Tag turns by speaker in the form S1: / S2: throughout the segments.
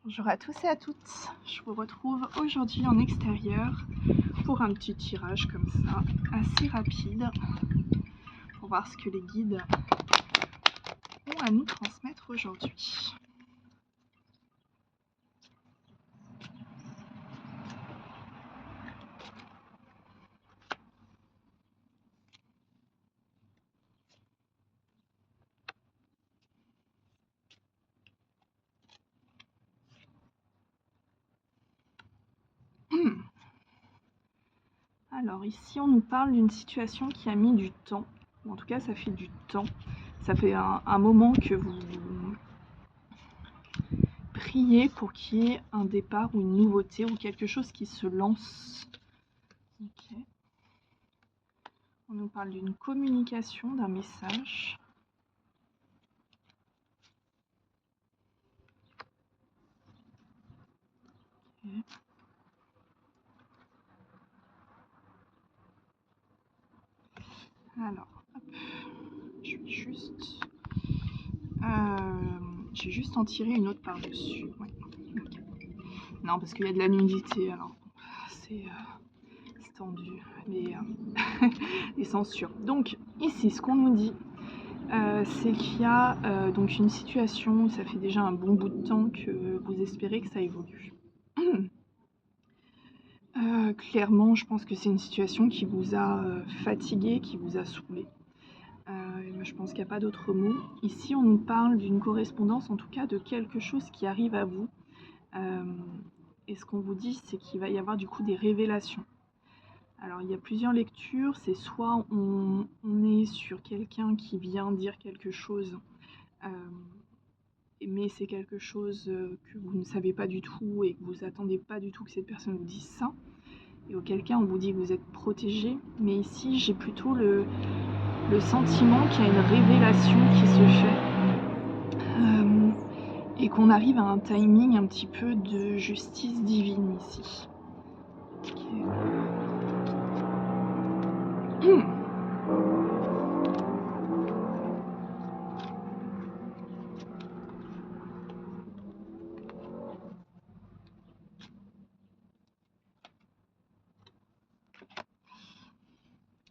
S1: Bonjour à tous et à toutes, je vous retrouve aujourd'hui en extérieur pour un petit tirage comme ça, assez rapide, pour voir ce que les guides ont à nous transmettre aujourd'hui. Alors ici on nous parle d'une situation qui a mis du temps, ou en tout cas ça fait du temps, ça fait un moment que vous priez pour qu'il y ait un départ ou une nouveauté ou quelque chose qui se lance. Okay. On nous parle d'une communication, d'un message. Okay. Alors, hop, je vais juste en tirer une autre par-dessus. Ouais. Okay. Non, parce qu'il y a de la nudité, alors c'est tendu, les censures. Donc, ici, ce qu'on nous dit, c'est qu'il y a donc une situation où ça fait déjà un bon bout de temps que vous espérez que ça évolue. Clairement, je pense que c'est une situation qui vous a fatigué, qui vous a saoulé. Je pense qu'il n'y a pas d'autre mot. Ici, on nous parle d'une correspondance, en tout cas de quelque chose qui arrive à vous. Et ce qu'on vous dit, c'est qu'il va y avoir du coup des révélations. Alors, il y a plusieurs lectures. C'est soit on est sur quelqu'un qui vient dire quelque chose, mais c'est quelque chose que vous ne savez pas du tout et que vous attendez pas du tout que cette personne vous dise ça. Et auquel cas, on vous dit que vous êtes protégé. Mais ici, j'ai plutôt le sentiment qu'il y a une révélation qui se fait et qu'on arrive à un timing un petit peu de justice divine ici. Okay.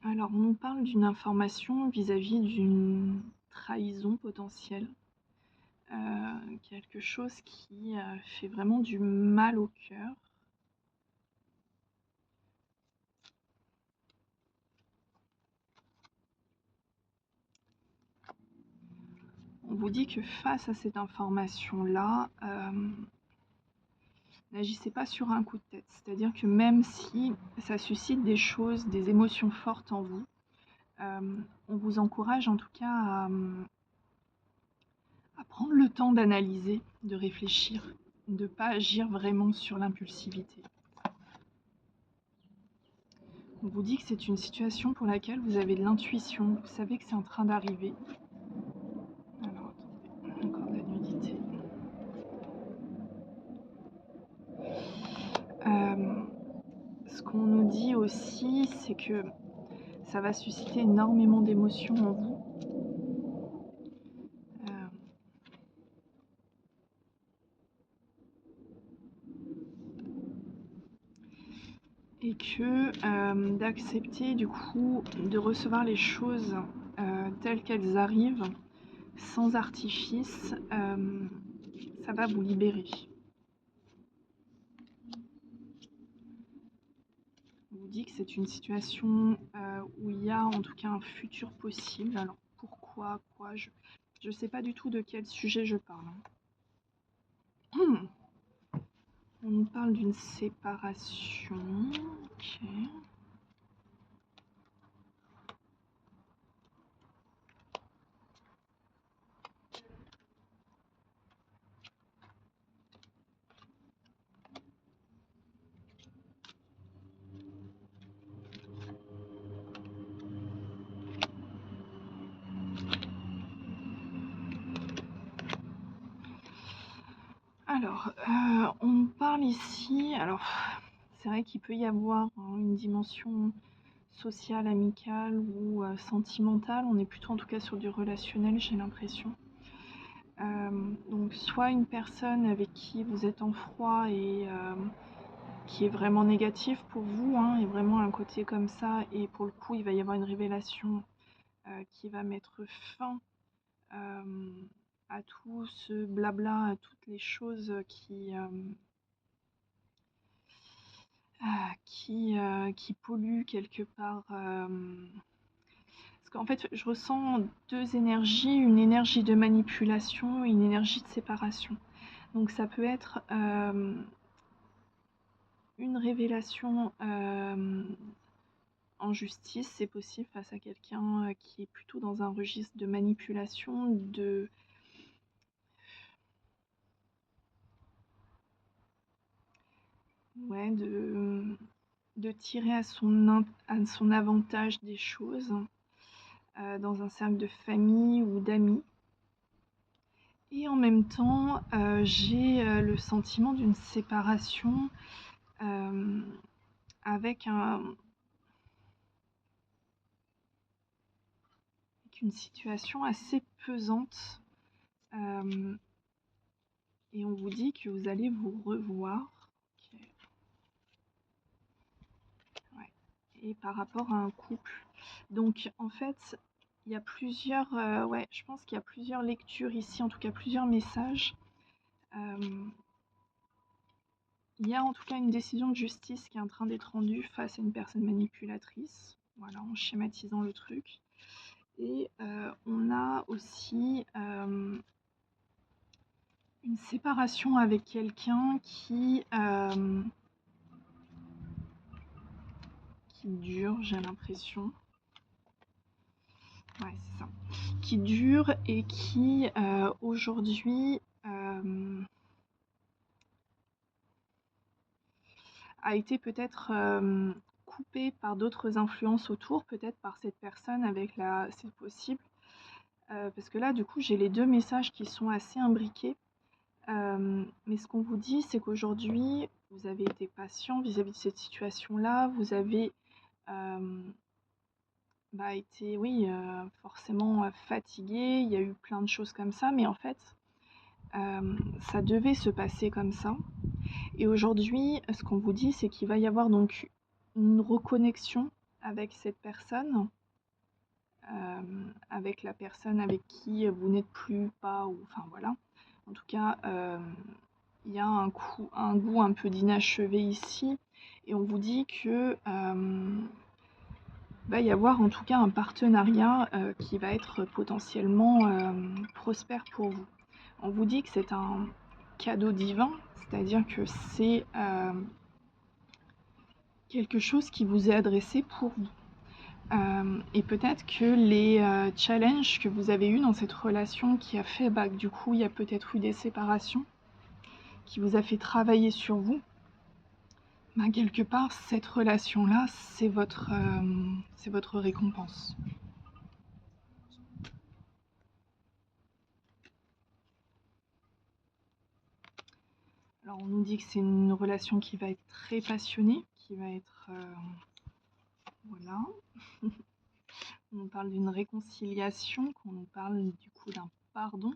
S1: Alors, on nous parle d'une information vis-à-vis d'une trahison potentielle. Quelque chose qui fait vraiment du mal au cœur. On vous dit que face à cette information-là, n'agissez pas sur un coup de tête. C'est-à-dire que même si ça suscite des choses, des émotions fortes en vous, on vous encourage en tout cas à prendre le temps d'analyser, de réfléchir, de ne pas agir vraiment sur l'impulsivité. On vous dit que c'est une situation pour laquelle vous avez de l'intuition, vous savez que c'est en train d'arriver. Alors attendez, encore de la nudité. Ce qu'on nous dit aussi, c'est que ça va susciter énormément d'émotions en vous. Et que d'accepter du coup de recevoir les choses telles qu'elles arrivent, sans artifice, ça va vous libérer. On vous dit que c'est une situation où il y a en tout cas un futur possible. Alors pourquoi, quoi, je ne sais pas du tout de quel sujet je parle. On nous parle d'une séparation. Ok. Alors, on parle ici, alors c'est vrai qu'il peut y avoir une dimension sociale, amicale ou sentimentale, on est plutôt en tout cas sur du relationnel, j'ai l'impression. Donc soit une personne avec qui vous êtes en froid et qui est vraiment négatif pour vous, hein, et vraiment un côté comme ça, et pour le coup il va y avoir une révélation qui va mettre fin à tout ce blabla, à toutes les choses qui polluent quelque part. Parce qu'en fait, je ressens deux énergies, une énergie de manipulation et une énergie de séparation. Donc ça peut être une révélation en justice, c'est possible face à quelqu'un qui est plutôt dans un registre de manipulation, ouais, de tirer à son avantage des choses dans un cercle de famille ou d'amis. Et en même temps, j'ai le sentiment d'une séparation avec une situation assez pesante. Et on vous dit que vous allez vous revoir. Ok. Ouais. Et par rapport à un couple. Donc en fait, il y a plusieurs, ouais, je pense qu'il y a plusieurs lectures ici, en tout cas plusieurs messages. Il y a en tout cas une décision de justice qui est en train d'être rendue face à une personne manipulatrice, voilà, en schématisant le truc. Et on a aussi une séparation avec quelqu'un qui dure, j'ai l'impression. Ouais, c'est ça. Qui dure et qui aujourd'hui a été peut-être coupé par d'autres influences autour, peut-être par cette personne avec la... C'est possible. Parce que là, du coup, j'ai les deux messages qui sont assez imbriqués. Mais ce qu'on vous dit, c'est qu'aujourd'hui, vous avez été patient vis-à-vis de cette situation-là. Vous avez été, oui, forcément fatigué. Il y a eu plein de choses comme ça. Mais en fait, ça devait se passer comme ça. Et aujourd'hui, ce qu'on vous dit, c'est qu'il va y avoir donc une reconnexion avec cette personne, avec la personne avec qui vous n'êtes plus, pas, ou enfin voilà. En tout cas, il y a un goût un peu d'inachevé ici, et on vous dit que va y avoir en tout cas un partenariat qui va être potentiellement prospère pour vous. On vous dit que c'est un cadeau divin, c'est-à-dire que c'est quelque chose qui vous est adressé pour vous. Et peut-être que les challenges que vous avez eus dans cette relation qui a fait que du coup il y a peut-être eu des séparations, qui vous a fait travailler sur vous, quelque part cette relation-là, c'est votre récompense. Alors on nous dit que c'est une relation qui va être très passionnée, qui va être... voilà. On nous parle d'une réconciliation, qu'on nous parle du coup d'un pardon.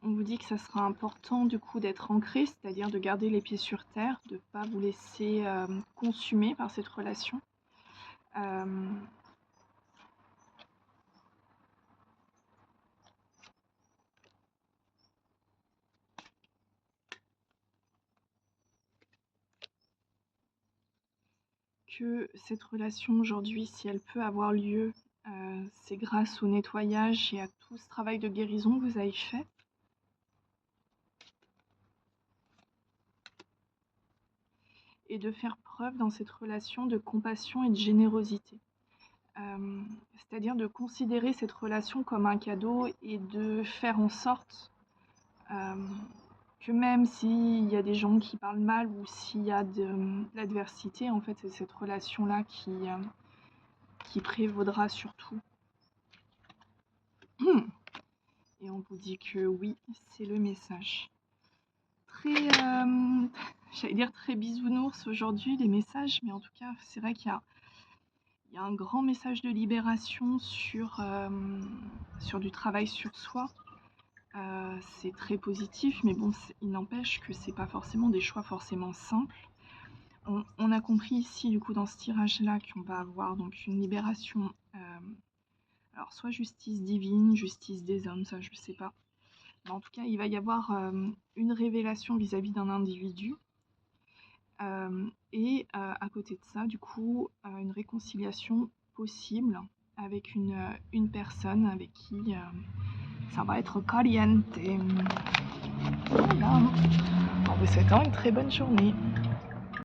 S1: On vous dit que ça sera important du coup d'être ancré, c'est-à-dire de garder les pieds sur terre, de ne pas vous laisser consumer par cette relation. Que cette relation aujourd'hui, si elle peut avoir lieu, c'est grâce au nettoyage et à tout ce travail de guérison que vous avez fait. Et de faire preuve dans cette relation de compassion et de générosité. C'est-à-dire de considérer cette relation comme un cadeau et de faire en sorte que même s'il y a des gens qui parlent mal ou s'il y a de l'adversité, en fait, c'est cette relation-là qui prévaudra sur tout. Et on vous dit que oui, c'est le message. très, j'allais dire très bisounours aujourd'hui les messages, mais en tout cas, c'est vrai qu'il y a un grand message de libération sur du travail sur soi. C'est très positif, mais bon, il n'empêche que c'est pas forcément des choix forcément simples. On a compris ici, du coup, dans ce tirage-là, qu'on va avoir donc une libération, alors soit justice divine, justice des hommes, ça je sais pas. Mais en tout cas, il va y avoir une révélation vis-à-vis d'un individu. Et à côté de ça, du coup, une réconciliation possible avec une personne avec qui ça va être caliente. Voilà. En vous souhaitant une très bonne journée.